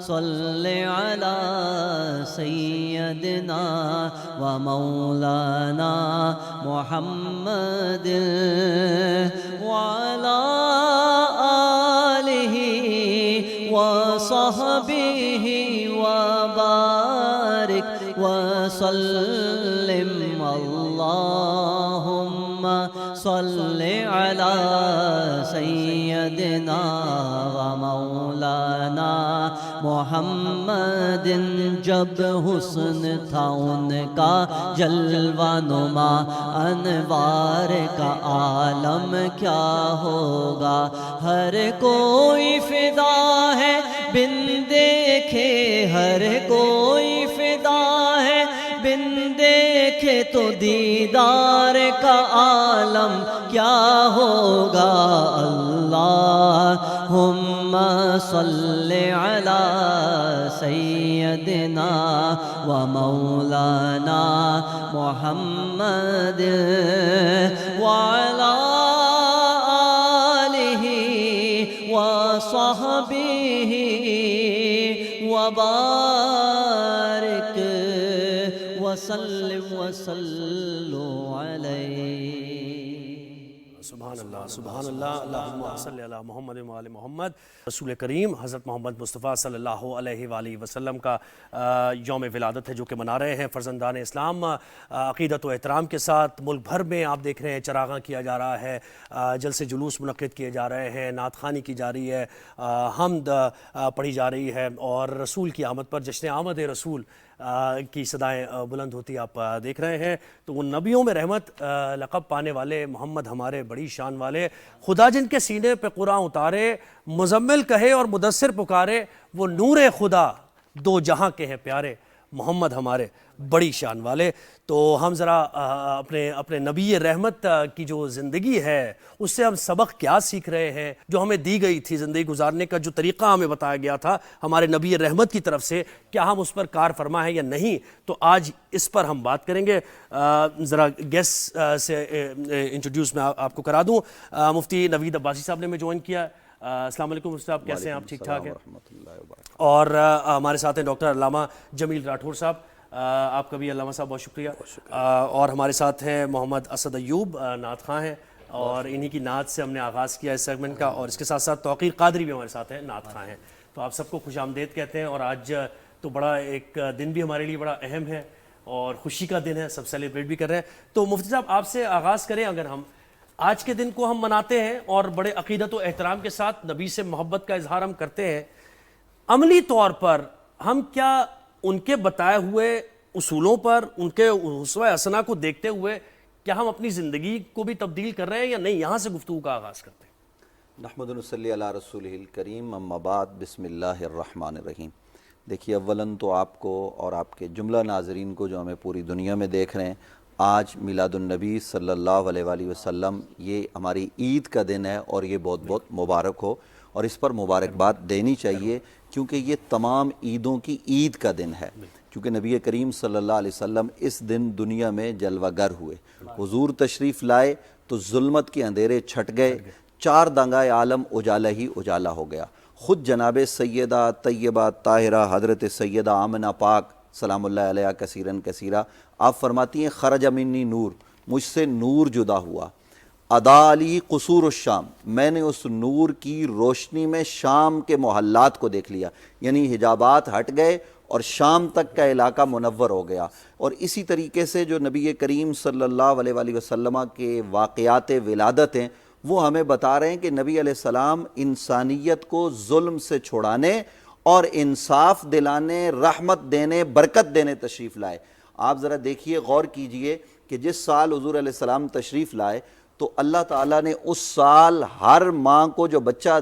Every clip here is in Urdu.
صل على سيدنا ومولانا محمد وعلى آله وصحبه وبارك وسلم اللهم صل على سيدنا ومولانا محمد جب حسن تھا ان کا جلوہ نما انوار کا عالم کیا ہوگا ہر کوئی فدا ہے بن دیکھے ہر کوئی فدا ہے بن دیکھے تو دیدار کا عالم کیا ہوگا اللہم صل علی سیدنا و مولانا محمد وعلی آلہ وصحبہ وبارک وسلم وسلم علیہ۔ سبحان اللہ سبحان اللہ، اللہم صلی علی محمد و آل محمد۔ رسول کریم حضرت محمد مصطفیٰ صلی اللہ علیہ وآلہ وسلم کا یوم ولادت ہے جو کہ منا رہے ہیں فرزندان اسلام عقیدت و احترام کے ساتھ۔ ملک بھر میں آپ دیکھ رہے ہیں چراغاں کیا جا رہا ہے، جلسے جلوس منعقد کیے جا رہے ہیں، نعت خوانی کی جا رہی ہے، حمد پڑھی جا رہی ہے، اور رسول کی آمد پر جشن آمد رسول کی صدائیں بلند ہوتی آپ دیکھ رہے ہیں۔ تو وہ نبیوں میں رحمت لقب پانے والے محمد ہمارے بڑی شان والے، خدا جن کے سینے پہ قرآن اتارے، مزمل کہے اور مدثر پکارے، وہ نور خدا دو جہاں کے ہیں پیارے، محمد ہمارے بڑی شان والے۔ تو ہم ذرا اپنے نبی رحمت کی جو زندگی ہے اس سے ہم سبق کیا سیکھ رہے ہیں، جو ہمیں دی گئی تھی زندگی گزارنے کا جو طریقہ ہمیں بتایا گیا تھا ہمارے نبی رحمت کی طرف سے، کیا ہم اس پر کار فرما ہے یا نہیں؟ تو آج اس پر ہم بات کریں گے۔ ذرا گیسٹ سے انٹروڈیوس میں آپ کو کرا دوں، مفتی نوید عباسی صاحب نے ہمیں جوائن کیا۔ السلام علیکم مفتی صاحب، کیسے ہیں آپ؟ ٹھیک ٹھاک ہیں؟ اور ہمارے ساتھ ہیں ڈاکٹر علامہ جمیل راٹھور صاحب، آپ کا بھی علامہ صاحب بہت شکریہ۔ اور ہمارے ساتھ ہیں محمد اسد ایوب، نعت خواں ہیں، اور انہی کی نعت سے ہم نے آغاز کیا اس سیگمنٹ کا، اور اس کے ساتھ ساتھ توقیر قادری بھی ہمارے ساتھ ہیں، نعت خواں ہیں۔ تو آپ سب کو خوش آمدید کہتے ہیں، اور آج تو بڑا ایک دن بھی ہمارے لیے بڑا اہم ہے اور خوشی کا دن ہے، سب سیلیبریٹ بھی کر رہے ہیں۔ تو مفتی صاحب آپ سے آغاز کریں، اگر ہم آج کے دن کو ہم مناتے ہیں اور بڑے عقیدت و احترام کے ساتھ نبی سے محبت کا اظہار ہم کرتے ہیں، عملی طور پر ہم کیا ان کے بتائے ہوئے اصولوں پر، ان کے اسوہ حسنہ کو دیکھتے ہوئے کیا ہم اپنی زندگی کو بھی تبدیل کر رہے ہیں یا نہیں؟ یہاں سے گفتگو کا آغاز کرتے ہیں۔ نحمد و نصلی علی رسولہ الکریم، اما بعد، بسم اللہ الرحمن الرحیم۔ دیکھیے، اولاً تو آپ کو اور آپ کے جملہ ناظرین کو جو ہمیں پوری دنیا میں دیکھ رہے ہیں، آج میلاد النبی صلی اللہ علیہ وآلہ وسلم یہ ہماری عید کا دن ہے، اور یہ بہت بہت مبارک ہو، اور اس پر مبارکباد دینی چاہیے، کیونکہ یہ تمام عیدوں کی عید کا دن ہے، کیونکہ نبی کریم صلی اللہ علیہ وسلم اس دن دنیا میں جلوہ گر ہوئے، حضور تشریف لائے تو ظلمت کے اندھیرے چھٹ گئے، چار دنگائے عالم اجالا ہی اجالا ہو گیا۔ خود جناب سیدہ طیبہ طاہرہ حضرت سیدہ آمنہ پاک سلام اللہ علیہ کثیراً کثیرہ، آپ فرماتی ہیں خرج منی نور، مجھ سے نور جدا ہوا، ادا علی قصور الشام، میں نے اس نور کی روشنی میں شام کے محلات کو دیکھ لیا، یعنی حجابات ہٹ گئے اور شام تک کا علاقہ منور ہو گیا۔ اور اسی طریقے سے جو نبی کریم صلی اللہ علیہ وآلہ وسلم کے واقعات ولادت ہیں، وہ ہمیں بتا رہے ہیں کہ نبی علیہ السلام انسانیت کو ظلم سے چھڑانے اور انصاف دلانے، رحمت دینے، برکت دینے تشریف لائے۔ آپ ذرا دیکھیے، غور کیجئے کہ جس سال حضور علیہ السلام تشریف لائے تو اللہ تعالیٰ نے اس سال ہر ماں کو جو بچہ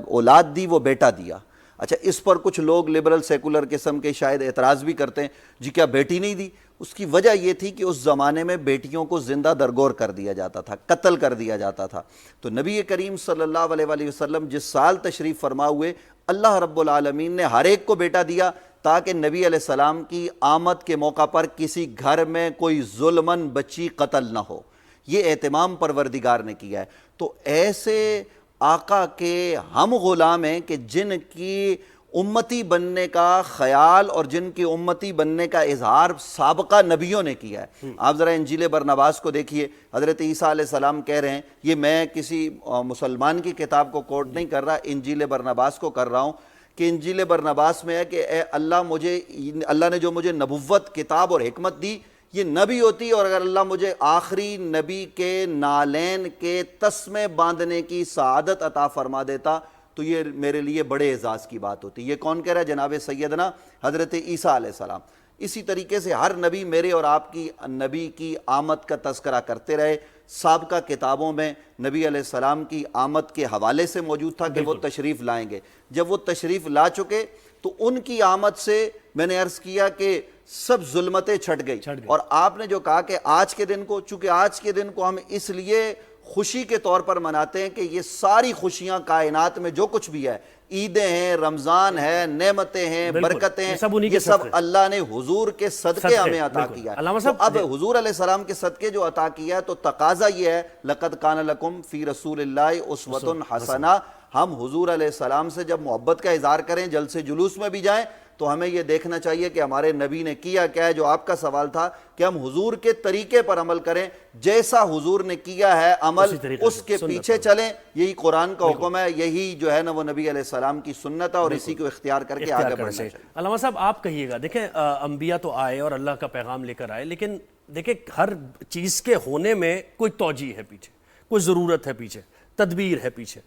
اولاد دی وہ بیٹا دیا۔ اچھا، اس پر کچھ لوگ لبرل سیکولر قسم کے شاید اعتراض بھی کرتے ہیں، جی کیا بیٹی نہیں دی؟ اس کی وجہ یہ تھی کہ اس زمانے میں بیٹیوں کو زندہ درگور کر دیا جاتا تھا، قتل کر دیا جاتا تھا۔ تو نبی کریم صلی اللہ علیہ وآلہ وسلم جس سال تشریف فرما ہوئے، اللہ رب العالمین نے ہر ایک کو بیٹا دیا تاکہ نبی علیہ السلام کی آمد کے موقع پر کسی گھر میں کوئی ظلماً بچی قتل نہ ہو۔ یہ اہتمام پروردگار نے کیا ہے۔ تو ایسے آقا کے ہم غلام ہیں کہ جن کی امتی بننے کا خیال اور جن کی امتی بننے کا اظہار سابقہ نبیوں نے کیا ہے۔ آپ ذرا انجیل برناباس کو دیکھیے، حضرت عیسیٰ علیہ السلام کہہ رہے ہیں، یہ میں کسی مسلمان کی کتاب کو کوٹ نہیں کر رہا، انجیل برناباس کو کر رہا ہوں، کہ انجیل برناباس میں ہے کہ اے اللہ نے جو مجھے نبوت، کتاب اور حکمت دی، یہ نبی ہوتی، اور اگر اللہ مجھے آخری نبی کے نالین کے تسمے باندھنے کی سعادت عطا فرما دیتا تو یہ میرے لیے بڑے اعزاز کی بات ہوتی۔ یہ کون کہہ رہا ہے؟ جناب سیدنا حضرت عیسیٰ علیہ السلام۔ اسی طریقے سے ہر نبی میرے اور آپ کی نبی کی آمد کا تذکرہ کرتے رہے۔ سابقہ کتابوں میں نبی علیہ السلام کی آمد کے حوالے سے موجود تھا کہ وہ تشریف لائیں گے۔ جب وہ تشریف لا چکے تو ان کی آمد سے میں نے عرض کیا کہ سب ظلمتیں چھٹ گئی۔ اور آپ نے جو کہا کہ آج کے دن کو، چونکہ آج کے دن کو ہم اس لیے خوشی کے طور پر مناتے ہیں کہ یہ ساری خوشیاں کائنات میں جو کچھ بھی ہے، عیدیں ہیں، رمضان ہے، نعمتیں ہیں، برکتیں ہیں، یہ سب اللہ نے حضور کے صدقے ہمیں عطا کیا ہے۔ تو اب حضور علیہ السلام کے صدقے جو عطا کیا ہے تو تقاضا یہ ہے، لَقَدْ كَانَ لَكُمْ فِي رَسُولِ اللَّهِ أُسْوَةٌ حَسَنَةٌ، ہم حضور علیہ السلام سے جب محبت کا اظہار کریں، جلسے جلوس میں بھی جائیں، تو ہمیں یہ دیکھنا چاہیے کہ ہمارے نبی نے کیا کیا ہے۔ جو آپ کا سوال تھا کہ ہم حضور کے طریقے پر عمل کریں، جیسا حضور نے کیا ہے عمل اس کے پیچھے چلیں، یہی قرآن کا حکم ہے، یہی جو ہے نا وہ نبی علیہ السلام کی سنت ہے، اور اسی کو اختیار کر کے آگے بڑھنا چاہیے۔ علامہ صاحب آپ کہیے گا، دیکھیں انبیاء تو آئے اور اللہ کا پیغام لے کر آئے، لیکن دیکھیں ہر چیز کے ہونے میں کوئی توجیہ ہے پیچھے، کوئی ضرورت ہے پیچھے، تدبیر ہے پیچھے۔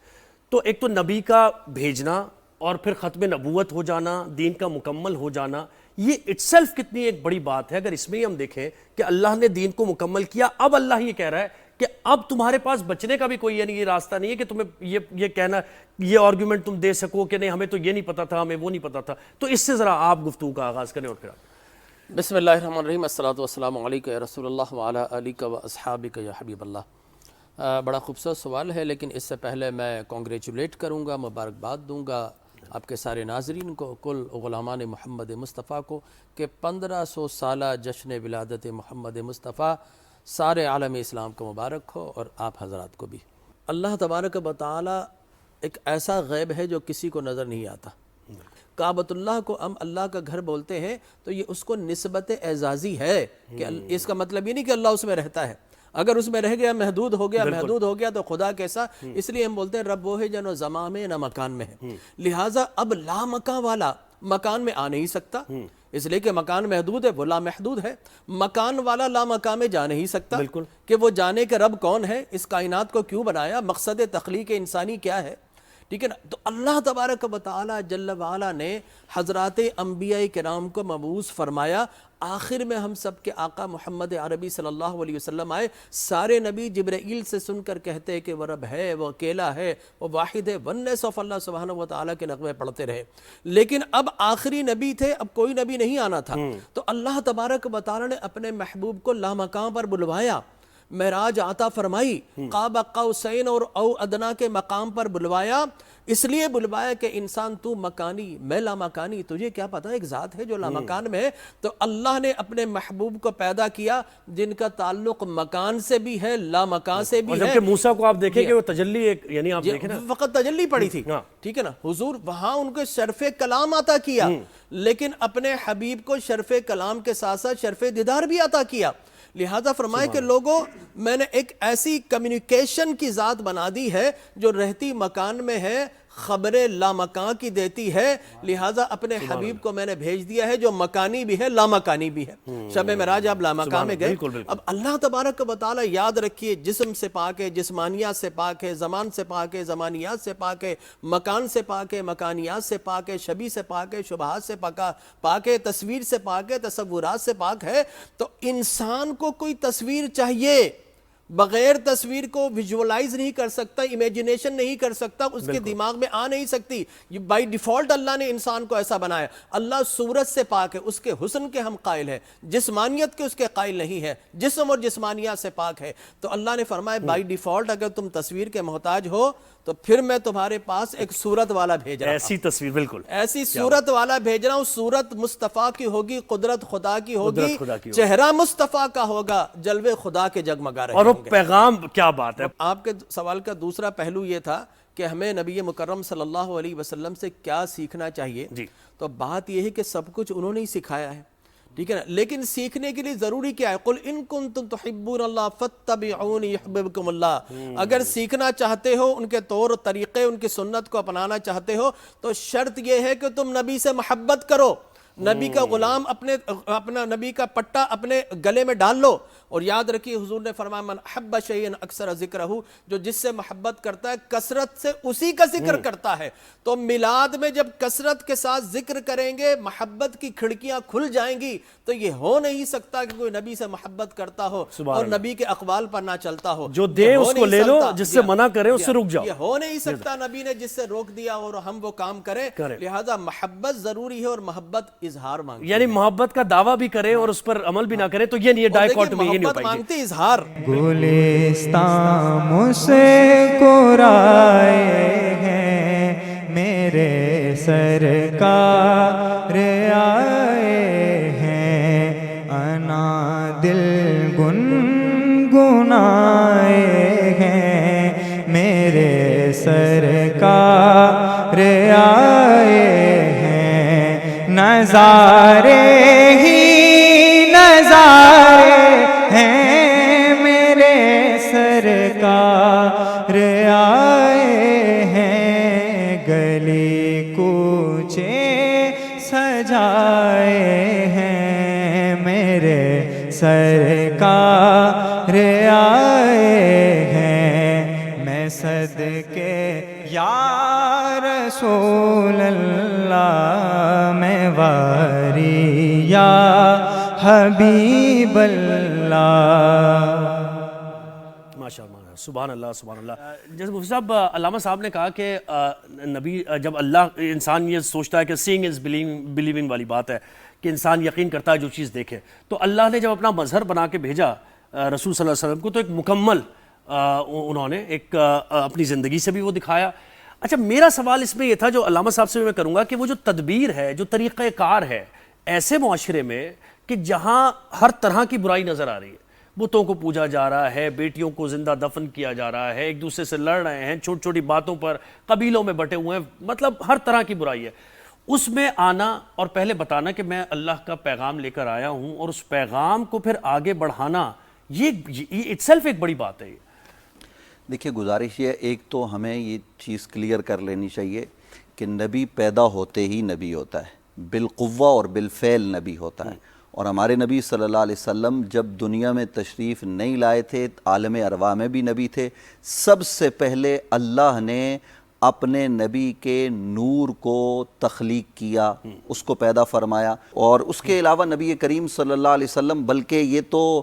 تو ایک تو نبی کا بھیجنا اور پھر ختم نبوت ہو جانا، دین کا مکمل ہو جانا، یہ اٹسیلف کتنی ایک بڑی بات ہے۔ اگر اس میں ہی ہم دیکھیں کہ اللہ نے دین کو مکمل کیا، اب اللہ یہ کہہ رہا ہے کہ اب تمہارے پاس بچنے کا بھی کوئی یہ راستہ نہیں ہے کہ تمہیں یہ کہنا، یہ آرگیومنٹ تم دے سکو کہ نہیں ہمیں تو یہ نہیں پتا تھا، ہمیں وہ نہیں پتا تھا۔ تو اس سے ذرا آپ گفتگو کا آغاز کریں اور پھر آپ۔ بسم اللہ الرحمن الرحیم، الصلاۃ والسلام علیک یا رسول اللہ وعلی آلک و اصحابک یا حبیب اللہ۔ بڑا خوبصورت سوال ہے، لیکن اس سے پہلے میں کانگریچولیٹ کروں گا، مبارکباد دوں گا آپ کے سارے ناظرین کو، کل غلامان محمد مصطفیٰ کو، کہ 1500 سالہ جشن ولادت محمد مصطفیٰ سارے عالم اسلام کو مبارک ہو، اور آپ حضرات کو بھی۔ اللہ تبارک و تعالی ایک ایسا غیب ہے جو کسی کو نظر نہیں آتا۔ کعبۃ اللہ کو ہم اللہ کا گھر بولتے ہیں تو یہ اس کو نسبت اعزازی ہے، کہ اس کا مطلب یہ نہیں کہ اللہ اس میں رہتا ہے۔ اگر اس میں رہ گیا، محدود ہو گیا تو خدا کیسا؟ اس لیے ہم بولتے ہیں رب وہ ہے جو نہ زمان میں نہ مکان میں ہے، لہٰذا اب لا مکان والا مکان میں آ نہیں سکتا، اس لیے کہ مکان محدود ہے، وہ لا محدود ہے۔ مکان والا لا مکان میں جا نہیں سکتا، کہ وہ جانے کے رب کون ہے، اس کائنات کو کیوں بنایا، مقصد تخلیق انسانی کیا ہے، ٹھیک ہے نا۔ تو اللہ تبارک و تعالی جل وعلا نے حضرات انبیاء کرام کو مبعوث فرمایا۔ آخر میں ہم سب کے آقا محمد عربی صلی اللہ علیہ وسلم آئے۔ سارے نبی جبرائیل سے سن کر کہتے کہ وہ رب ہے، وہ اکیلا ہے، وہ واحد ہے، ونس آف اللہ سبحانہ و تعالیٰ کے نغمے پڑھتے رہے۔ لیکن اب آخری نبی تھے، اب کوئی نبی نہیں آنا تھا، تو اللہ تبارک و تعالیٰ نے اپنے محبوب کو لامکان پر بلوایا، معراج عطا فرمائی، قاب قوسین اور او ادنا کے مقام پر بلوایا۔ اس لیے بلوایا کہ انسان تو مکانی، میں لامکانی، تجھے کیا پتا ایک ذات ہے جو لامکان میں ہے۔ تو اللہ نے اپنے محبوب کو پیدا کیا جن کا تعلق مکان سے بھی ہے، لامکان سے بھی ہے۔ جبکہ موسیٰ کو آپ دیکھیں کہ وہ تجلی ایک، یعنی آپ دیکھیں نا، فقط تجلی پڑی تھی، ٹھیک ہے نا۔ حضور وہاں ان کو شرف کلام عطا کیا، لیکن اپنے حبیب کو شرف کلام کے ساتھ ساتھ شرف دیدار بھی عطا کیا۔ لہذا فرمائے کہ لوگوں، میں نے ایک ایسی کمیونیکیشن کی ذات بنا دی ہے جو رہتی مکان میں ہے، خبر لامکان کی دیتی ہے، لہٰذا اپنے حبیب کو میں نے بھیج دیا ہے جو مکانی بھی ہے، لامکانی بھی ہے۔ شب معراج آپ لامکان میں گئے۔ اب اللہ تبارک و تعالی یاد رکھیے، جسم سے پاک ہے، جسمانیات سے پاک ہے، زمان سے پاک ہے، زمانیات سے پاک ہے، مکان سے پاک ہے، مکانیات سے پاک ہے، شبیہ سے پاک ہے، شبہات سے پاک ہے، تصویر سے پاک ہے، تصورات سے پاک ہے۔ تو انسان کو کوئی تصویر چاہیے، بغیر تصویر کو ویژولائز نہیں کر سکتا، امیجنیشن نہیں کر سکتا، اس کے دماغ میں آ نہیں سکتی۔ بائی ڈیفالٹ اللہ نے انسان کو ایسا بنایا۔ اللہ صورت سے پاک ہے، اس کے حسن کے ہم قائل ہیں، جسمانیت کے اس کے قائل نہیں ہے، جسم اور جسمانیات سے پاک ہے۔ تو اللہ نے فرمایا بائی ڈیفالٹ اگر تم تصویر کے محتاج ہو تو پھر میں تمہارے پاس ایک صورت والا بھیج رہا ہوں، ایسی تصویر، بالکل ایسی صورت والا بھیج رہا ہوں۔ صورت مصطفیٰ کی ہوگی، قدرت خدا کی ہوگی، چہرہ مصطفیٰ کا ہوگا، جلوے خدا کے جگمگا رہے اور وہ پیغام، کیا بات ہے۔ آپ کے سوال کا دوسرا پہلو یہ تھا کہ ہمیں نبی مکرم صلی اللہ علیہ وسلم سے کیا سیکھنا چاہیے، جی تو بات یہ ہے کہ سب کچھ انہوں نے ہی سکھایا ہے، ٹھیک ہے نا، لیکن سیکھنے کے لیے ضروری کیا ہے؟ قل ان کنتم تحبون اللہ فاتبعونی یحببکم اللہ، اگر سیکھنا چاہتے ہو، ان کے طور طریقے، ان کی سنت کو اپنانا چاہتے ہو، تو شرط یہ ہے کہ تم نبی سے محبت کرو، نبی کا غلام اپنا نبی کا پٹا اپنے گلے میں ڈال لو. اور یاد رکھیے حضور نے فرمایا من حب شیئا اکثر ذکرہ، جو جس سے محبت کرتا ہے کثرت سے اسی کا ذکر کرتا ہے. تو میلاد میں جب کثرت کے ساتھ ذکر کریں گے محبت کی کھڑکیاں کھل جائیں گی. تو یہ ہو نہیں سکتا کہ کوئی نبی سے محبت کرتا ہو اور نبی کے اقوال پر نہ چلتا ہو. جو دے اس کو لے لو، جس سے منع کرے اس سے رک جاؤ. یہ ہو نہیں سکتا نبی نے جس سے روک دیا اور ہم وہ کام کریں. لہذا محبت ضروری ہے اور محبت اظہار مانگتی ہے. یعنی محبت کا دعویٰ بھی کرے اور اس پر عمل بھی نہ کرے، تو یہ نہیں ہے ڈائیکاٹمی، یہ نہیں ہو پائے گی. مانگتی اظہار. گلستان مسکرائے ہیں میرے سرکار آئے ہیں، انا دل گنگنائے ہیں میرے سرکار آئے ہیں. نظارے ہی نظارے ہیں میرے سرکار آئے ہیں، گلی کوچے سجائے ہیں میرے سرکار آئے ہیں. میں صدقے یا رسول اللہ میں واری یا حبیب اللہ. ماشاءاللہ، سبحان اللہ سبحان اللہ. جیسے مفتی صاحب علامہ صاحب نے کہا کہ نبی جب اللہ انسان یہ سوچتا ہے کہ سینگ از بلیونگ والی بات ہے کہ انسان یقین کرتا ہے جو چیز دیکھے، تو اللہ نے جب اپنا مظہر بنا کے بھیجا رسول صلی اللہ علیہ وسلم کو، تو ایک مکمل انہوں نے ایک اپنی زندگی سے بھی وہ دکھایا. اچھا میرا سوال اس میں یہ تھا جو علامہ صاحب سے میں کروں گا کہ وہ جو تدبیر ہے، جو طریقہ کار ہے ایسے معاشرے میں کہ جہاں ہر طرح کی برائی نظر آ رہی ہے، بتوں کو پوجا جا رہا ہے، بیٹیوں کو زندہ دفن کیا جا رہا ہے، ایک دوسرے سے لڑ رہے ہیں، چھوٹی چھوٹی باتوں پر قبیلوں میں بٹے ہوئے ہیں، مطلب ہر طرح کی برائی ہے، اس میں آنا اور پہلے بتانا کہ میں اللہ کا پیغام لے کر آیا ہوں اور اس پیغام کو پھر آگے بڑھانا، یہ اٹسیلف ایک بڑی بات ہے. یہ دیکھیے گزارش یہ ایک تو ہمیں یہ چیز کلیئر کر لینی چاہیے کہ نبی پیدا ہوتے ہی نبی ہوتا ہے، بالقوہ اور بالفعل نبی ہوتا ہے. اور ہمارے نبی صلی اللہ علیہ وسلم جب دنیا میں تشریف نہیں لائے تھے، عالم ارواح میں بھی نبی تھے. سب سے پہلے اللہ نے اپنے نبی کے نور کو تخلیق کیا، اس کو پیدا فرمایا. اور اس کے علاوہ نبی کریم صلی اللہ علیہ وسلم، بلکہ یہ تو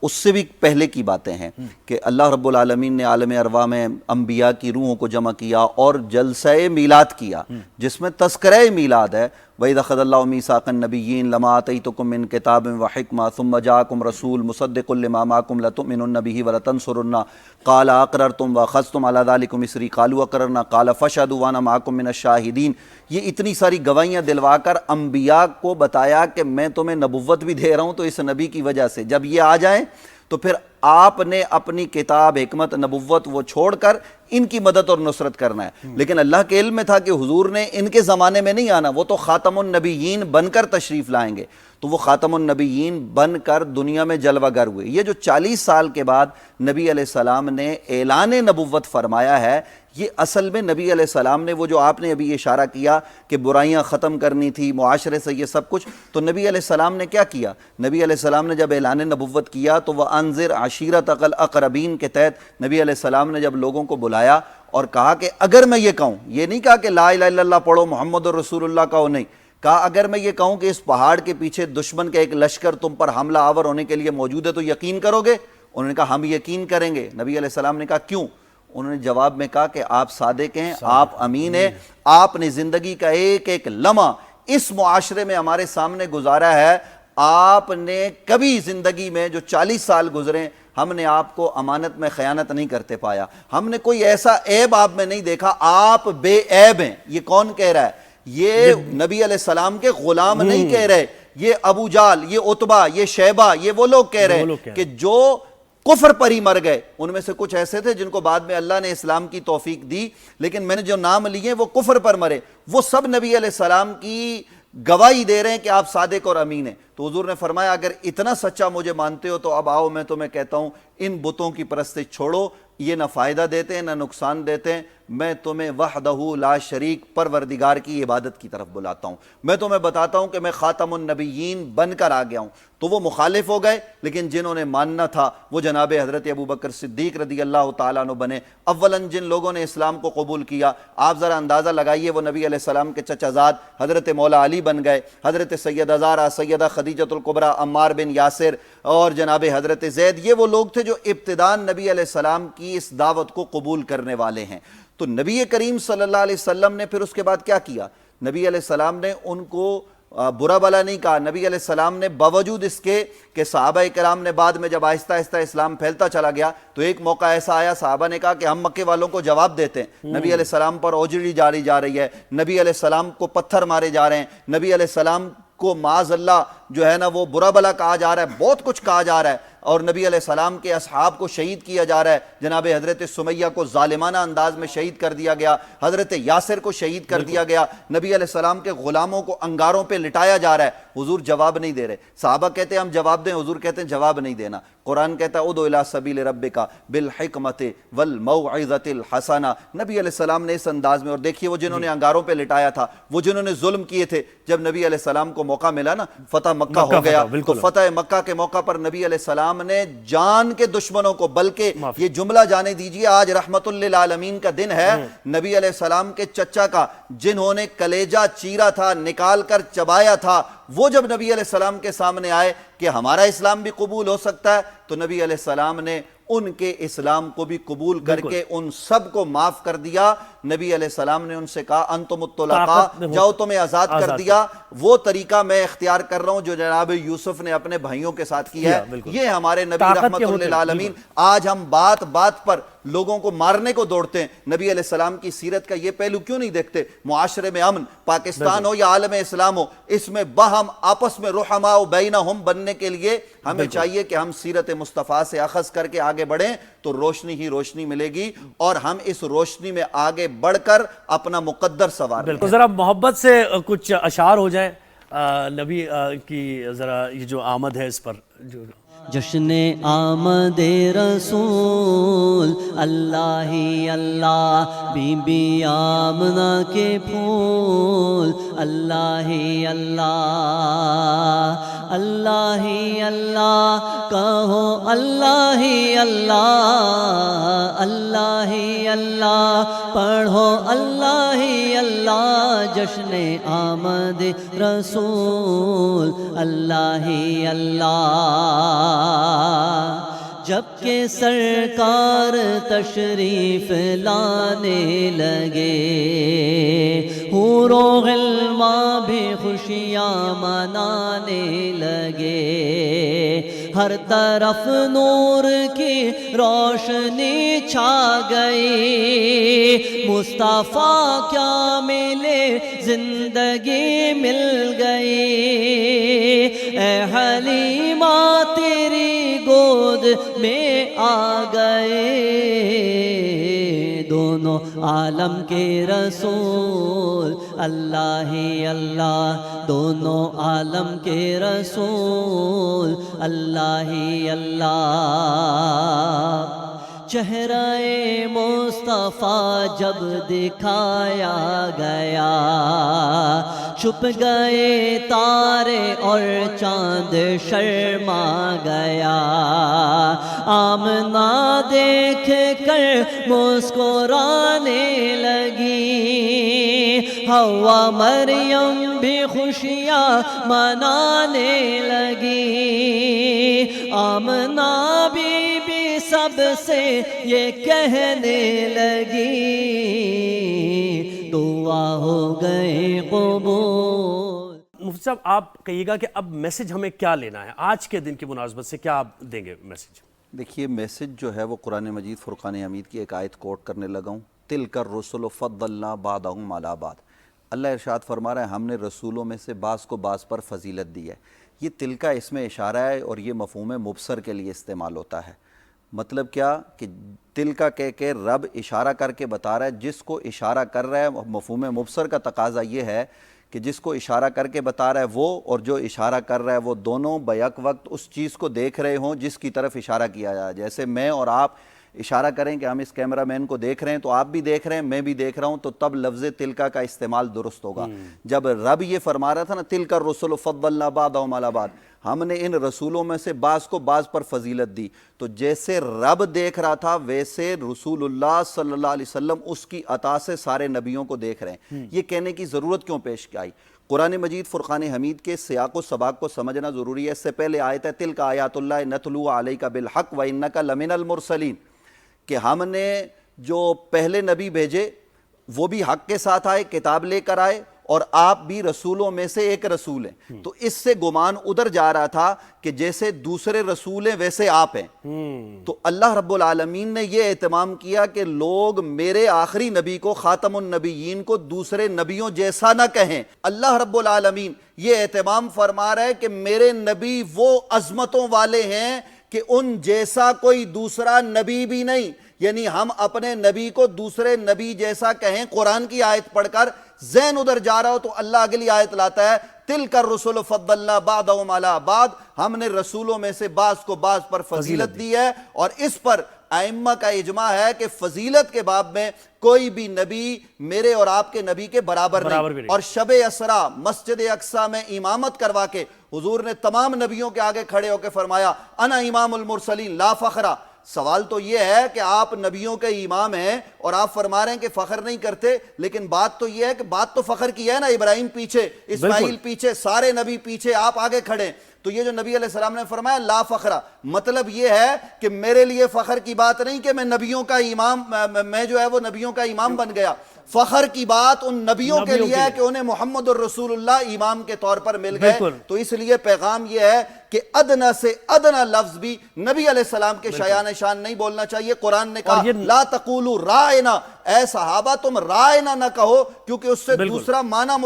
اس سے بھی پہلے کی باتیں ہیں کہ اللہ رب العالمین نے عالم ارواح میں انبیاء کی روحوں کو جمع کیا اور جلسہ میلاد کیا، جس میں تذکرہ میلاد ہے. وَإِذَا أَخَذَ اللَّهُ مِيثَاقَ النَّبِيِّينَ لَمَا آتَيْتُكُم مِّن كِتَابٍ وَحِكْمَةٍ ثُمَّ جَاءَكُمْ رَسُولٌ مُصَدِّقٌ لِّمَا مَعَكُمْ لَتُؤْمِنُنَّ بِهِ وَلَتَنصُرُنَّهُ قَالَ أَقْرَرْتُمْ وَأَخَذْتُمْ عَلَىٰ ذَلِكُمْ إِصْرِي قَالُوا أَقْرَرْنَا قَالَ فَاشْهَدُوا وَأَنَا مَعَكُم مِّنَ الشَّاهِدِينَ. یہ اتنی ساری گواہیاں دلوا کر انبیاء کو بتایا کہ میں تمہیں نبوت بھی دے رہا ہوں تو اس نبی کی وجہ سے. جب یہ آ جائیں تو پھر آپ نے اپنی کتاب حکمت نبوت وہ چھوڑ کر ان کی مدد اور نصرت کرنا ہے. لیکن اللہ کے علم میں تھا کہ حضور نے ان کے زمانے میں نہیں آنا، وہ تو خاتم النبیین بن کر تشریف لائیں گے. تو وہ خاتم النبیین بن کر دنیا میں جلوہ گر ہوئے. یہ جو 40 سال کے بعد نبی علیہ السلام نے اعلان نبوت فرمایا ہے، یہ اصل میں نبی علیہ السلام نے وہ جو آپ نے ابھی اشارہ کیا کہ برائیاں ختم کرنی تھی معاشرے سے، یہ سب کچھ تو نبی علیہ السلام نے کیا کیا؟ نبی علیہ السلام نے جب اعلان نبوت کیا تو وَأَنذِرْ عَشِيرَتَكَ الْأَقْرَبِينَ کے تحت نبی علیہ السلام نے جب لوگوں کو بلایا اور کہا کہ اگر میں یہ کہوں، یہ نہیں کہا کہ لا الہ الا اللہ پڑھو محمد رسول اللہ کہو، نہیں کہا اگر میں یہ کہوں کہ اس پہاڑ کے پیچھے دشمن کا ایک لشکر تم پر حملہ آور ہونے کے لیے موجود ہے تو یقین کرو گے؟ انہوں نے کہا ہم یقین کریں گے. نبی علیہ السلام نے کہا کیوں؟ انہوں نے جواب میں کہا کہ آپ صادق ہیں، آپ امین ہیں، آپ نے زندگی کا ایک ایک لمحہ اس معاشرے میں ہمارے سامنے گزارا ہے. آپ نے کبھی زندگی میں جو 40 سال گزرے ہم نے آپ کو امانت میں خیانت نہیں کرتے پایا، ہم نے کوئی ایسا عیب آپ میں نہیں دیکھا، آپ بے عیب ہیں. یہ کون کہہ رہا ہے؟ یہ نبی علیہ السلام کے غلام نہیں کہہ رہے، یہ ابو جال، یہ عتبہ، یہ شیبہ، یہ وہ لوگ کہہ رہے ہیں کہ جو کفر پر ہی مر گئے. ان میں سے کچھ ایسے تھے جن کو بعد میں اللہ نے اسلام کی توفیق دی، لیکن میں نے جو نام لیے وہ کفر پر مرے. وہ سب نبی علیہ السلام کی گواہی دے رہے ہیں کہ آپ صادق اور امین ہیں. تو حضور نے فرمایا اگر اتنا سچا مجھے مانتے ہو تو اب آؤ میں تمہیں کہتا ہوں ان بتوں کی پرستش چھوڑو، یہ نہ فائدہ دیتے ہیں نہ نقصان دیتے ہیں. میں تمہیں وحدہ لا شریک پروردگار کی عبادت کی طرف بلاتا ہوں. میں تمہیں بتاتا ہوں کہ میں خاتم النبیین بن کر آ گیا ہوں. تو وہ مخالف ہو گئے، لیکن جنہوں نے ماننا تھا وہ جناب حضرت ابوبکر صدیق رضی اللہ تعالیٰ عنہ بنے. اولاً جن لوگوں نے اسلام کو قبول کیا، آپ ذرا اندازہ لگائیے، وہ نبی علیہ السلام کے چچا زاد حضرت مولا علی بن گئے، حضرت سیدہ زہرا، سیدہ خدیجۃ الکبریٰ، عمار بن یاسر اور جناب حضرت زید. یہ وہ لوگ تھے جو ابتداءً نبی علیہ السلام کی اس دعوت کو قبول کرنے والے ہیں. تو نبی کریم صلی اللہ علیہ وسلم نے پھر اس کے بعد کیا کیا؟ نبی علیہ السلام نے ان کو برا بلا نہیں کہا. نبی علیہ السلام نے باوجود اس کے کہ صحابہ کرام نے بعد میں جب آہستہ آہستہ اسلام پھیلتا چلا گیا تو ایک موقع ایسا آیا، صحابہ نے کہا کہ ہم مکے والوں کو جواب دیتے ہیں، نبی علیہ السلام پر اوجڑی جاری جا رہی ہے، نبی علیہ السلام کو پتھر مارے جا رہے ہیں، نبی علیہ السلام کو معاذ اللہ جو ہے نا وہ برا بلا کہا جا رہا ہے، بہت کچھ کہا جا رہا ہے، اور نبی علیہ السلام کے اصحاب کو شہید کیا جا رہا ہے. جناب حضرت سمیہ کو ظالمانہ انداز میں شہید کر دیا گیا، حضرت یاسر کو شہید کر دیا گیا، نبی علیہ السلام کے غلاموں کو انگاروں پہ لٹایا جا رہا ہے. حضور جواب نہیں دے رہے. صحابہ کہتے ہیں ہم جواب دیں، حضور کہتے ہیں جواب نہیں دینا. قرآن کہتا ہے ادعو الی سبیل ربک بالحکمت والموعظۃ الحسنہ. نبی علیہ السلام نے اس انداز میں، اور دیکھیے وہ جنہوں نے انگاروں پہ لٹایا تھا، وہ جنہوں نے ظلم کیے تھے، جب نبی علیہ السلام کو موقع ملا نا فتح مکہ ہو گیا، تو فتح مکہ کے موقع پر نبی علیہ السلام نے جان کے دشمنوں کو، بلکہ یہ جملہ جانے دیجئے آج رحمت للعالمین کا دن ہے، نبی علیہ السلام کے چچا کا جنہوں نے کلیجہ چیرا تھا، نکال کر چبایا تھا، وہ جب نبی علیہ السلام کے سامنے آئے کہ ہمارا اسلام بھی قبول ہو سکتا ہے، تو نبی علیہ السلام نے ان کے اسلام کو بھی قبول کر کے ان سب کو معاف کر دیا. نبی علیہ السلام نے ان سے کہا انتم الطلقاء، جاؤ تمہیں آزاد کر دیا. وہ طریقہ میں اختیار کر رہا ہوں جو جناب یوسف نے اپنے بھائیوں کے ساتھ کیا ہے. یہ ہمارے نبی رحمت للعالمین. آج ہم بات بات پر لوگوں کو مارنے کو دوڑتے ہیں، نبی علیہ السلام کی سیرت کا یہ پہلو کیوں نہیں دیکھتے؟ معاشرے میں امن، پاکستان ہو یا عالم اسلام ہو، اس میں باہم آپس میں رحماء بینہم بننے کے لیے ہمیں چاہیے کہ ہم سیرت مصطفیٰ سے اخذ کر کے آگے بڑھیں، تو روشنی ہی روشنی ملے گی، اور ہم اس روشنی میں آگے بڑھ کر اپنا مقدر سوار لیں. ذرا محبت سے کچھ اشعار ہو جائیں نبی کی، ذرا یہ جو آمد ہے اس پر جو جشن آمد رسول اللہ ہی اللہ، بی بی آمنہ کے پھول اللہ ہی اللہ، اللہ ہی اللہ کہو، اللہ ہی اللہ، اللہ ہی اللہ پڑھو، اللہ ہی اللہ. جشن آمد رسول اللہ ہی اللہ، جب کہ سرکار تشریف لانے لگے، حور و غلمان بھی خوشیاں منانے لگے، ہر طرف نور کی روشنی چھا گئی، مصطفیٰ کیا ملے زندگی مل گئی، اے حلیمہ تیری گود میں آ گئے، دونوں عالم کے رسول اللہ ہی اللہ، دونوں عالم کے رسول اللہ ہی اللہ. چہرہ مصطفیٰ جب دکھایا گیا، چھپ گئے تارے اور چاند شرما گیا، آمنہ دیکھ کر مسکرانے لگی، حوا مریم بھی خوشیاں منانے لگی، آمنہ بی بی سب سے یہ کہنے لگی، دعا ہو گئے قبول. مفتی صاحب آپ کہیے گا کہ اب میسج ہمیں کیا لینا ہے آج کے دن کی مناسبت سے، کیا آپ دیں گے میسج؟ دیکھیے میسج جو ہے وہ قرآن مجید فرقان حمید کی ایک آیت کوٹ کرنے لگا ہوں، تِلْكَ الرُّسُلُ فَضَّلْنَا بَعْضَهُمْ عَلَىٰ بَعْضٍ. اللہ ارشاد فرما رہا ہے ہم نے رسولوں میں سے بعض کو بعض پر فضیلت دی ہے. یہ تِلْكَ اس میں اشارہ ہے اور یہ مفہوم مبصر کے لیے استعمال ہوتا ہے. مطلب کیا کہ تل کا کہہ کے رب اشارہ کر کے بتا رہا ہے، جس کو اشارہ کر رہا ہے، مفہوم مبصر کا تقاضا یہ ہے کہ جس کو اشارہ کر کے بتا رہا ہے وہ اور جو اشارہ کر رہا ہے وہ دونوں بیک وقت اس چیز کو دیکھ رہے ہوں جس کی طرف اشارہ کیا جائے. جیسے میں اور آپ اشارہ کریں کہ ہم اس کیمرہ مین کو دیکھ رہے ہیں تو آپ بھی دیکھ رہے ہیں، میں بھی دیکھ رہا ہوں، تو تب لفظ تلکا کا استعمال درست ہوگا. جب رب یہ فرما رہا تھا نا تلک الرسل فضلنا بعضهم علی بعض، ہم نے ان رسولوں میں سے بعض کو بعض پر فضیلت دی، تو جیسے رب دیکھ رہا تھا ویسے رسول اللہ صلی اللہ علیہ وسلم اس کی عطا سے سارے نبیوں کو دیکھ رہے ہیں. یہ کہنے کی ضرورت کیوں پیش آئی؟ قرآن مجید فرقان حمید کے سیاق و سباق کو سمجھنا ضروری ہے. اس سے پہلے آیت ہے تلک آیات اللہ نتلو علیک بالحق وانک لمن المرسلین، کہ ہم نے جو پہلے نبی بھیجے وہ بھی حق کے ساتھ آئے، کتاب لے کر آئے، اور آپ بھی رسولوں میں سے ایک رسول ہیں. تو اس سے گمان ادھر جا رہا تھا کہ جیسے دوسرے رسول ہیں ویسے آپ ہیں. تو اللہ رب العالمین نے یہ اہتمام کیا کہ لوگ میرے آخری نبی کو خاتم النبیین کو دوسرے نبیوں جیسا نہ کہیں. اللہ رب العالمین یہ اہتمام فرما رہا ہے کہ میرے نبی وہ عظمتوں والے ہیں کہ ان جیسا کوئی دوسرا نبی بھی نہیں. یعنی ہم اپنے نبی کو دوسرے نبی جیسا کہیں. قرآن کی آیت پڑھ کر ذہن ادھر جا رہا ہو تو اللہ اگلی آیت لاتا ہے تلک الرسل فضلنا بعضهم علی بعض، ہم نے رسولوں میں سے بعض کو بعض پر فضیلت دی ہے. اور اس پر ائمہ کا اجماع ہے کہ فضیلت کے باب میں کوئی بھی نبی میرے اور آپ کے نبی کے برابر نہیں. اور شب اسراء مسجد اقصی میں امامت کروا کے حضور نے تمام نبیوں کے آگے کھڑے ہو کے فرمایا انا امام المرسلین لا فخرا. سوال تو یہ ہے کہ آپ نبیوں کے امام ہیں اور آپ فرما رہے ہیں کہ فخر نہیں کرتے، لیکن بات تو یہ ہے کہ بات تو فخر کی ہے نا. ابراہیم پیچھے، اسماعیل پیچھے، سارے نبی پیچھے، آپ آگے کھڑے. تو یہ جو نبی علیہ السلام نے فرمایا لا فخرا، مطلب یہ ہے کہ میرے لیے فخر کی بات نہیں کہ میں نبیوں کا امام، میں جو ہے وہ نبیوں کا امام بن گیا. فخر کی بات ان نبیوں کے لیے ہے کہ انہیں محمد الرسول اللہ امام کے طور پر مل گئے. تو اس لیے پیغام یہ ہے کہ ادنا سے ادنا لفظ بھی نبی علیہ السلام کے شایان شان نہیں بولنا چاہیے. قرآن نے کہا لا تقولوا رائنا، اے صحابہ تم رائنا نہ کہو، کیونکہ اس سے دوسرا معنی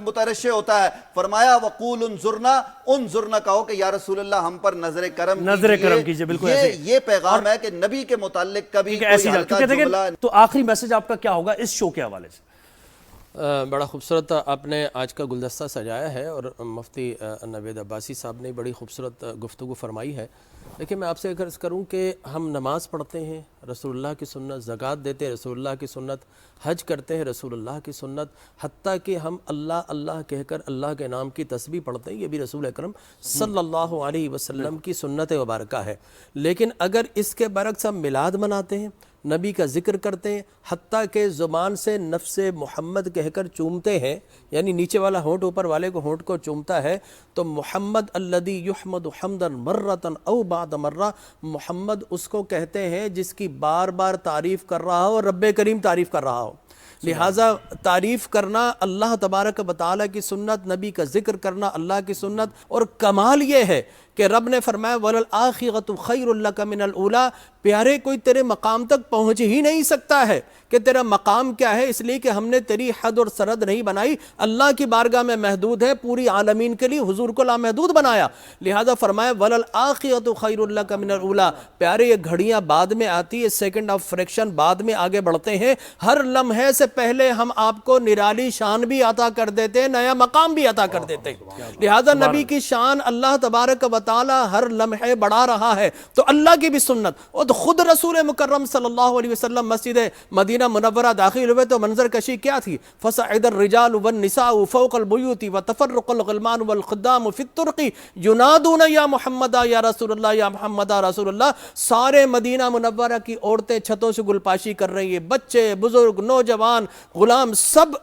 مترشح ہوتا ہے. فرمایا وقول انظرنا، انظرنا کہو کہ یا رسول اللہ ہم پر نظر کرم کیجئے. بالکل یہ پیغام ہے کہ نبی کے متعلق کبھی کوئی ہلکا جملہ. تو آخری میسج آپ کا کیا ہوگا اس شو کے حوالے سے؟ بڑا خوبصورت آپ نے آج کا گلدستہ سجایا ہے اور مفتی نوید عباسی صاحب نے بڑی خوبصورت گفتگو فرمائی ہے. لیکن میں آپ سے عرض کروں کہ ہم نماز پڑھتے ہیں رسول اللہ کی سنت، زکوٰۃ دیتے ہیں رسول اللہ کی سنت، حج کرتے ہیں رسول اللہ کی سنت، حتیٰ کہ ہم اللہ اللہ کہہ کر اللہ کے نام کی تسبیح پڑھتے ہیں، یہ بھی رسول اکرم صلی اللہ علیہ وسلم کی سنت مبارکہ ہے. لیکن اگر اس کے برعکس ہم میلاد مناتے ہیں، نبی کا ذکر کرتے ہیں، حتیٰ کہ زبان سے نفس محمد کہہ کر چومتے ہیں، یعنی نیچے والا ہونٹ اوپر والے کو ہونٹ کو چومتا ہے، تو محمد الذی یحمد حمدا مرۃ او بعد مرہ، محمد اس کو کہتے ہیں جس کی بار بار تعریف کر رہا ہو اور رب کریم تعریف کر رہا ہو. لہٰذا تعریف کرنا اللہ تبارک و تعالیٰ کی سنت، نبی کا ذکر کرنا اللہ کی سنت. اور کمال یہ ہے کہ رب نے فرمایا وَلَلْآخِرَةُ خَيْرٌ لَكَ مِنَ الْأُولَىٰ، پیارے کوئی تیرے مقام تک پہنچ ہی نہیں سکتا ہے کہ تیرا مقام کیا ہے، اس لیے کہ ہم نے تیری حد اور سرحد نہیں بنائی. اللہ کی بارگاہ میں محدود ہے، پوری عالمین کے لیے حضور کو لامحدود بنایا. لہذا فرمایا وَلَلْآخِرَةُ خَيْرٌ لَكَ مِنَ الْأُولَىٰ. پیارے یہ گھڑیاں بعد میں آتی ہے، سیکنڈ آف فریکشن بعد میں آگے بڑھتے ہیں. ہر لمحے سے پہلے ہم آپ کو نرالی شان بھی عطا کر دیتے ہیں، نیا مقام بھی عطا کر دیتے ہیں. لہذا نبی کی شان اللہ تبارک و تعالی ہر لمحے بڑھا رہا ہے. تو اللہ کی بھی سنت، اور خود رسول مکرم صلی اللہ علیہ وسلم مسجد مدینہ منورہ داخل ہوئے تو منظر کشی کیا تھی؟ فصعد الرجال والنساء فوق البیوت وتفرق الغلمان والخدام فی الطرق ینادون یا محمد یا رسول اللہ یا محمد رسول اللہ. سارے مدینہ منورہ کی عورتیں چھتوں سے گلپاشی کر رہی ہیں، بچے، بزرگ، نوجوان، غلام، سب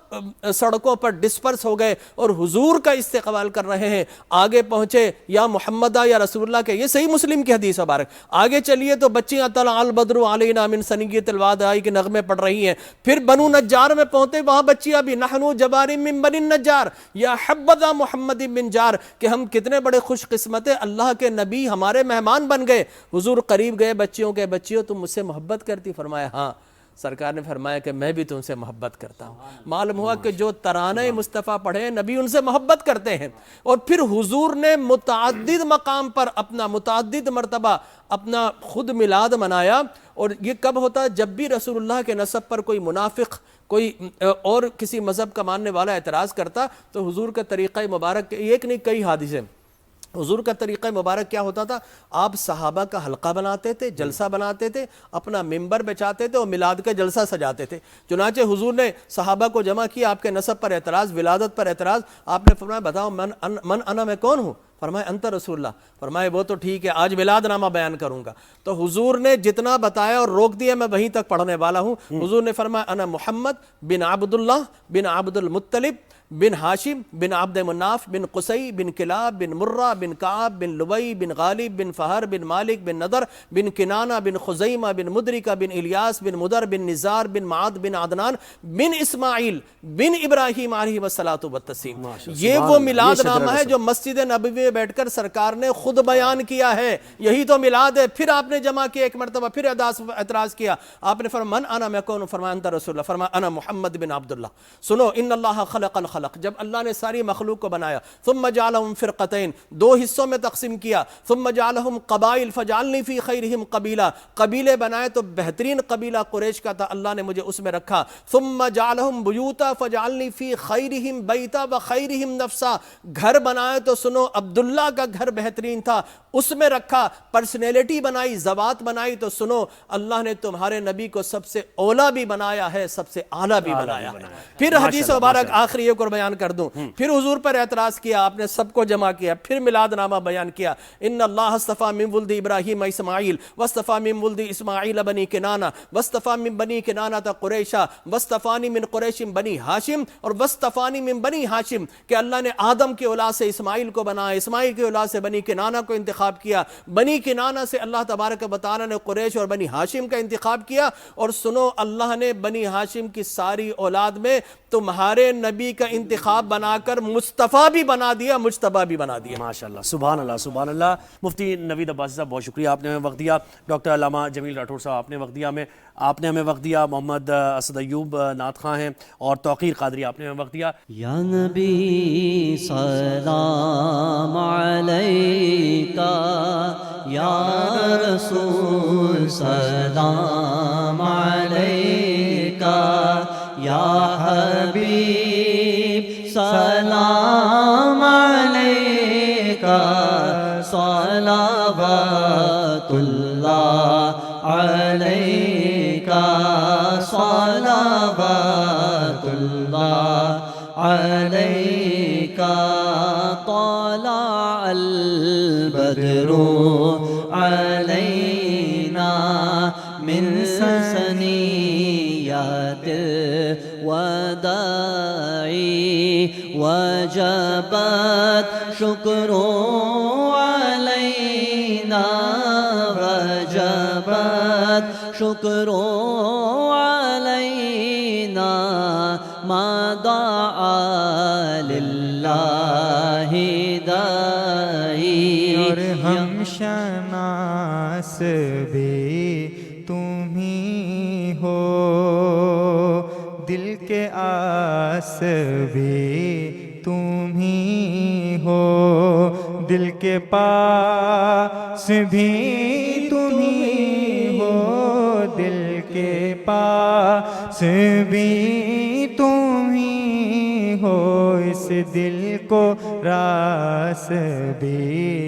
سڑکوں پر ڈسپرس ہو گئے اور حضور کا استقبال کر رہے ہیں. آگے پہنچے یا محمد یا رسول اللہ کے، یہ صحیح مسلم کی حدیث مبارک. آگے چلیے تو بچیاں طلع البدر علینا من ثنیۃ الوداع کے نغمے پڑھ رہی ہیں. پھر بنو نجار میں پہنچے، وہاں بچیاں بھی نحنو جبار من بنی النجار یا حبذا محمد بن جار، کہ ہم کتنے بڑے خوش قسمت ہیں، اللہ کے نبی ہمارے مہمان بن گئے. حضور قریب گئے بچیوں کے، بچیوں تم مجھ سے محبت کرتی؟ فرمایا ہاں. سرکار نے فرمایا کہ میں بھی تم سے محبت کرتا ہوں. معلوم ہوا کہ جو ترانہ مصطفیٰ پڑھے نبی ان سے محبت کرتے ہیں. اور پھر حضور نے متعدد مقام پر اپنا متعدد مرتبہ اپنا خود میلاد منایا. اور یہ کب ہوتا ہے؟ جب بھی رسول اللہ کے نسب پر کوئی منافق کوئی اور کسی مذہب کا ماننے والا اعتراض کرتا تو حضور کا طریقہ مبارک ایک نہیں کئی حادثے. حضور کا طریقہ مبارک کیا ہوتا تھا؟ آپ صحابہ کا حلقہ بناتے تھے، جلسہ بناتے تھے، اپنا ممبر بچاتے تھے اور میلاد کا جلسہ سجاتے تھے. چنانچہ حضور نے صحابہ کو جمع کیا، آپ کے نسب پر اعتراض، ولادت پر اعتراض. آپ نے فرمایا بتاؤ من انا، میں کون ہوں؟ فرمایا انت رسول اللہ. فرمایا وہ تو ٹھیک ہے، آج ولاد نامہ بیان کروں گا. تو حضور نے جتنا بتایا اور روک دیا میں وہیں تک پڑھنے والا ہوں. حضور نے فرمایا انا محمد بن عبداللہ بن عبد المطلب بن ہاشم بن عبد مناف بن قصی بن کلاب بن مرہ بن کعب بن لبی بن غالب بن فہر بن مالک بن نضر بن کنانہ بن خزیمہ بن مدرکہ بن الیاس بن مدر بن نزار بن معد بن عدنان بن اسماعیل بن ابراہیم علیہ الصلاۃ والتسلیم. یہ وہ میلاد نامہ ہے جو مسجد نبوی میں بیٹھ کر سرکار نے خود بیان کیا ہے. یہی تو میلاد ہے. پھر آپ نے جمع کیا ایک مرتبہ، پھر اعتراض کیا. آپ نے فرمایا من انا، میں کون ہوں؟ فرمایا انت رسول اللہ. فرمایا انا محمد بن عبداللہ. سنو، ان اللہ خلق الخلق، جب اللہ نے ساری مخلوق کو بنایا، ثم جعلہم فرقتین، دو حصوں میں تقسیم کیا، ثم جعلہم قبائل فجعلنی فی خیرہم قبیلہ، قبیلے بنائے تو بہترین قبیلہ قریش کا تھا، اللہ نے مجھے اس میں رکھا. ثم جعلہم بیوتا فجعلنی فی خیرہم بیتا وخیرہم نفسا، گھر بنائے تو سنو عبداللہ کا گھر بہترین تھا، اس میں رکھا. پرسنالٹی بنائی، ذوات بنائی تو سنو اللہ نے تمہارے نبی کو سب سے اولا بھی بنایا ہے، سب سے اعلیٰ بھی بنایا ہے. پھر حدیث مبارک آخری ایک اور بیان کر دوں. پھر حضور پر اعتراض کیا، آپ نے سب کو جمع کیا، پھر میلاد نامہ بیان کیا. ان اللہ اصطفیٰ من ولد ابراہیم اسماعیل واصطفیٰ من ولد اسماعیل بنی کنانہ واصطفیٰ من بنی کنانہ قریشہ واصطفانی من قریش بنی ہاشم اور واصطفانی من بنی ہاشم، کہ اللہ نے آدم کی اولاد سے اسماعیل کو بنایا، اسماعیل کی اولاد سے بنی کنانہ کو انتخاب کیا، بنی کنانہ سے اللہ تبارک و تعالیٰ نے قریش اور بنی ہاشم کا انتخاب کیا. اور سنو اللہ نے بنی ہاشم کی ساری اولاد میں تمہارے نبی کا انتخاب بنا کر مصطفیٰ بھی بنا دیا، مجتبیٰ بھی بنا دیا. ماشاءاللہ، سبحان اللہ سبحان اللہ. مفتی نوید عباسی صاحب بہت شکریہ، آپ نے ہمیں وقت دیا. ڈاکٹر علامہ جمیل راٹھور صاحب آپ نے ہمیں وقت دیا. محمد اسد ایوب نعت خواں ہیں، اور توقیر قادری آپ نے ہمیں وقت دیا. یا نبی سلام علیکہ، یا رسول سلام علیکہ، یا حبیب سلام علیکہ، صلوات اللہ علیکہ، صلوات اللہ علیکہ. طلع البدر علینا من ثنیات الوداع وجبت شکر علینا، وجبت شکر علینا، ما دعا للہ داعی. اور ہم شناس بھی تم ہی ہو، دل کے آس بھی تم ہی ہو، دل کے پاس بھی تم ہی ہو، دل کے پاس بھی تم ہی ہو، اس دل کو راس بھی